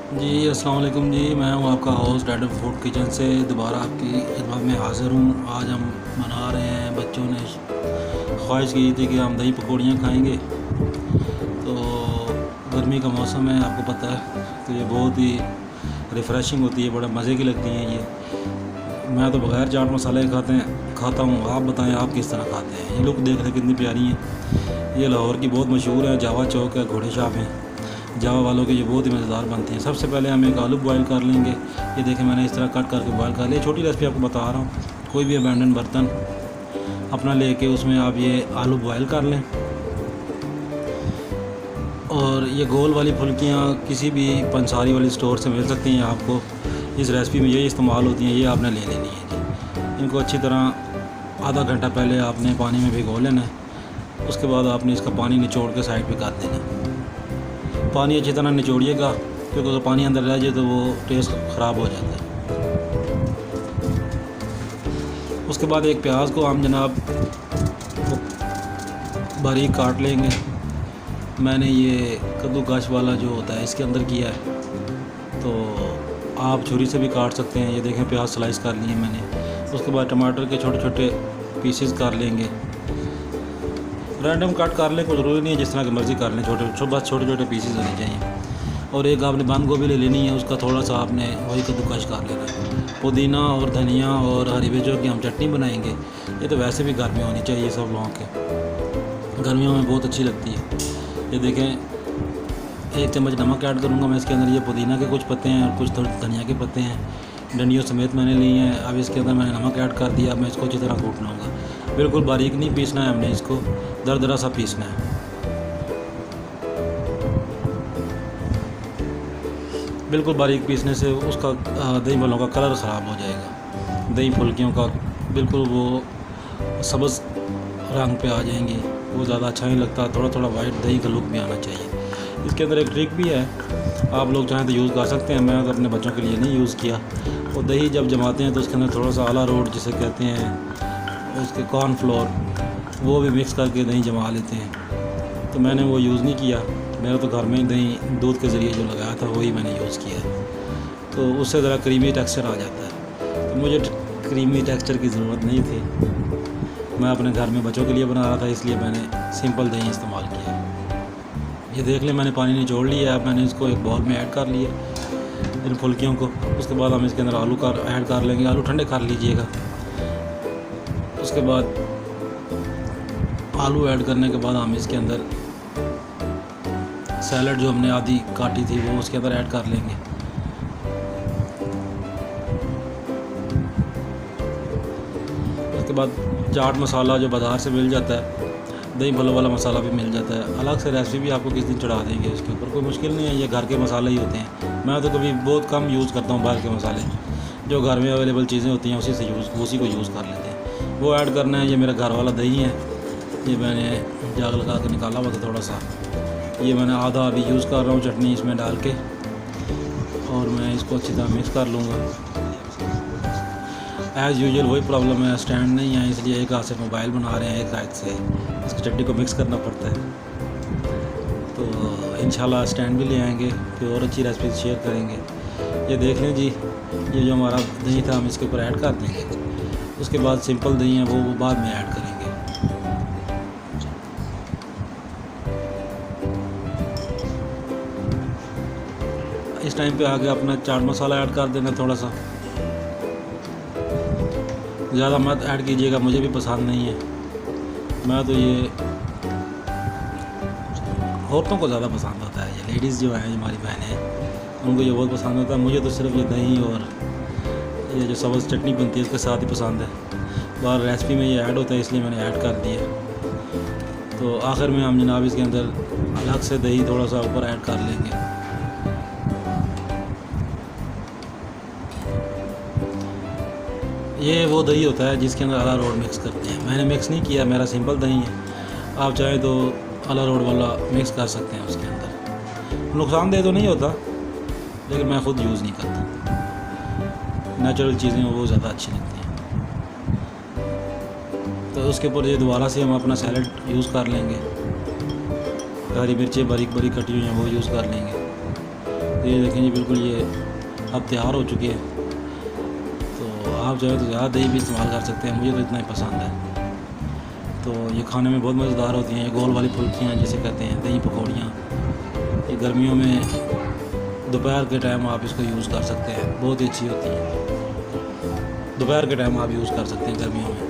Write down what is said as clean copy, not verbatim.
जी अस्सलाम वालेकुम जी। मैं हूं आपका होस्ट डैड फूड किचन से दोबारा आपकी खिदमत में हाज़िर हूं। आज हम बना रहे हैं, बच्चों ने ख्वाहिश की थी कि हम दही पकौड़ियाँ खाएंगे। तो गर्मी का मौसम है, आपको पता है, तो ये बहुत ही रिफ़्रेशिंग होती है, बड़ा मज़े की लगती हैं ये। मैं तो बग़ैर चाट मसाले के खाता हूँ। आप बताएं आप किस तरह खाते हैं। ये लुक देख रहे कितनी प्यारी हैं। ये लाहौर की बहुत मशहूर है, जावा चौक है, घोड़े शाप हैं जावा वालों के। ये बहुत ही मज़ेदार बनते हैं। सबसे पहले हम एक आलू बॉयल कर लेंगे। ये देखें मैंने इस तरह कट करके बॉयल कर लिया। छोटी रेसिपी आपको बता रहा हूँ। कोई भी अबैंडन बर्तन अपना लेके उसमें आप ये आलू बॉयल कर लें। और ये गोल वाली फुल्कियाँ किसी भी पंसारी वाली स्टोर से मिल सकती हैं आपको। इस रेसिपी में यही इस्तेमाल होती हैं। ये आपने ले लेनी है जी। इनको अच्छी तरह आधा घंटा पहले आपने पानी में भिगो लेना है। उसके बाद आपने इसका पानी निचोड़ के साइड पे कर देना है। पानी अच्छी तरह निचोड़िएगा, क्योंकि अगर पानी अंदर रह जाए तो वो टेस्ट ख़राब हो जाता है। उसके बाद एक प्याज को हम जनाब बारीक काट लेंगे। मैंने ये कद्दूकश वाला जो होता है इसके अंदर किया है, तो आप छुरी से भी काट सकते हैं। ये देखें प्याज स्लाइस कर लिए मैंने। उसके बाद टमाटर के छोटे छोटे पीसेस कर लेंगे। रैंडम कट कर लें, कोई ज़रूरी नहीं है, जिस तरह की मर्ज़ी कर लें। बस छोटे छोटे पीसेस होने चाहिए। और एक आपने बंद गोभी ले लेनी है, उसका थोड़ा सा आपने वही कद्दूकश कर लेना है। पुदीना और धनिया और हरी मिर्चों की हम चटनी बनाएंगे। ये तो वैसे भी घर में होनी चाहिए सब लोगों के, गर्मियों में बहुत अच्छी लगती है। ये देखें 1 चम्मच नमक ऐड करूँगा मैं इसके अंदर। ये पुदीना के कुछ पत्ते हैं और कुछ थोड़े धनिया के पत्ते हैं, डंडियों समेत मैंने लिए हैं। अब इसके अंदर मैंने नमक ऐड कर दिया। मैं इसको अच्छी तरह कूट लूँगा। बिल्कुल बारीक नहीं पीसना है हमने इसको, दरदरा सा पीसना है। बिल्कुल बारीक पीसने से उसका दही भल्लों का कलर ख़राब हो जाएगा। दही फुल्कियों का बिल्कुल वो सब्ज़ रंग पे आ जाएंगी, वो ज़्यादा अच्छा नहीं लगता। थोड़ा थोड़ा वाइट दही का लुक भी आना चाहिए। इसके अंदर एक ट्रिक भी है, आप लोग चाहें तो यूज़ कर सकते हैं। मैं तो अपने बच्चों के लिए नहीं यूज़ किया। वो दही जब जमाते हैं तो उसके अंदर थोड़ा सा आला रोड जिसे कहते हैं, उसके कॉर्नफ्लोर, वो भी मिक्स करके दही जमा लेते हैं। तो मैंने वो यूज़ नहीं किया। मेरा तो घर में ही दही दूध के ज़रिए जो लगाया था वही मैंने यूज़ किया है, तो उससे ज़रा क्रीमी टेक्सचर आ जाता है। तो मुझे क्रीमी टेक्सचर की ज़रूरत नहीं थी। मैं अपने घर में बच्चों के लिए बना रहा था, इसलिए मैंने सिंपल दही इस्तेमाल किया। ये देख लें मैंने पानी निचोड़ लिया है। अब मैंने इसको एक बाउल में ऐड कर लिया इन फुल्कियों को। उसके बाद हम इसके अंदर आलू का ऐड कर लेंगे। आलू ठंडे कर लीजिएगा। उसके बाद आलू ऐड करने के बाद हम इसके अंदर सैलड जो हमने आधी काटी थी वो उसके अंदर ऐड कर लेंगे। उसके बाद चाट मसाला जो बाज़ार से मिल जाता है, दही भल्लो वाला मसाला भी मिल जाता है। अलग से रेसिपी भी आपको किस दिन चढ़ा देंगे उसके ऊपर, कोई मुश्किल नहीं है। ये घर के मसाले ही होते हैं। मैं तो कभी बहुत कम यूज़ करता हूँ बाहर के मसाले। जो घर में अवेलेबल चीज़ें होती हैं उसी को यूज़ कर लेते हैं। वो ऐड करना है। ये मेरा घर वाला दही है, ये मैंने जाग लगा के निकाला हुआ था थोड़ा सा। ये मैंने आधा अभी यूज़ कर रहा हूँ चटनी इसमें डाल के, और मैं इसको अच्छी तरह मिक्स कर लूँगा। एज़ यूजुअल वही प्रॉब्लम है, स्टैंड नहीं है, इसलिए एक हाथ से मोबाइल बना रहे हैं, एक साइड से इसकी चटनी को मिक्स करना पड़ता है। तो इंशाल्लाह स्टैंड भी ले आएंगे, फिर और अच्छी रेसिपी शेयर करेंगे। ये देख लें जी, ये जो हमारा दही था हम इसके ऊपर ऐड कर देंगे। उसके बाद सिंपल दही है वो बाद में ऐड करेंगे। इस टाइम पे आके अपना चाट मसाला ऐड कर देना थोड़ा सा, ज़्यादा मत ऐड कीजिएगा, मुझे भी पसंद नहीं है। मैं तो ये औरतों को ज़्यादा पसंद होता है, ये लेडीज़ जो हैं हमारी बहनें हैं उनको ये बहुत पसंद होता है। मुझे तो सिर्फ ये दही और ये जो सब्ज़ चटनी बनती है उसके साथ ही पसंद है। बाहर रेसिपी में ये ऐड होता है इसलिए मैंने ऐड कर दिया। तो आखिर में हम जनाब इसके अंदर अलग से दही थोड़ा सा ऊपर ऐड कर लेंगे। ये वो दही होता है जिसके अंदर अरारोट मिक्स करते हैं। मैंने मिक्स नहीं किया, मेरा सिंपल दही है। आप चाहें तो अरारोट वाला मिक्स कर सकते हैं उसके अंदर। नुकसानदेह तो नहीं होता, लेकिन मैं ख़ुद यूज़ नहीं करता। नेचुरल चीज़ें वो ज़्यादा अच्छी लगती हैं। तो उसके ऊपर ये दोबारा से हम अपना सैलड यूज़ कर लेंगे। हरी मिर्चें बारीक बारीक कटी हुई हैं वो यूज़ कर लेंगे। ये देखें जी, बिल्कुल ये अब तैयार हो चुके हैं। तो आप चाहे तो ज़्यादा दही भी इस्तेमाल कर सकते हैं, मुझे तो इतना ही पसंद है। तो ये खाने में बहुत मज़ेदार होती हैं। ये गोल वाली फुल्कियाँ जिसे कहते हैं, दही पकौड़ियाँ, ये गर्मियों में दोपहर के टाइम आप इसको यूज़ कर सकते हैं, बहुत ही अच्छी होती है। दोपहर के टाइम आप यूज़ कर सकते हैं गर्मियों में।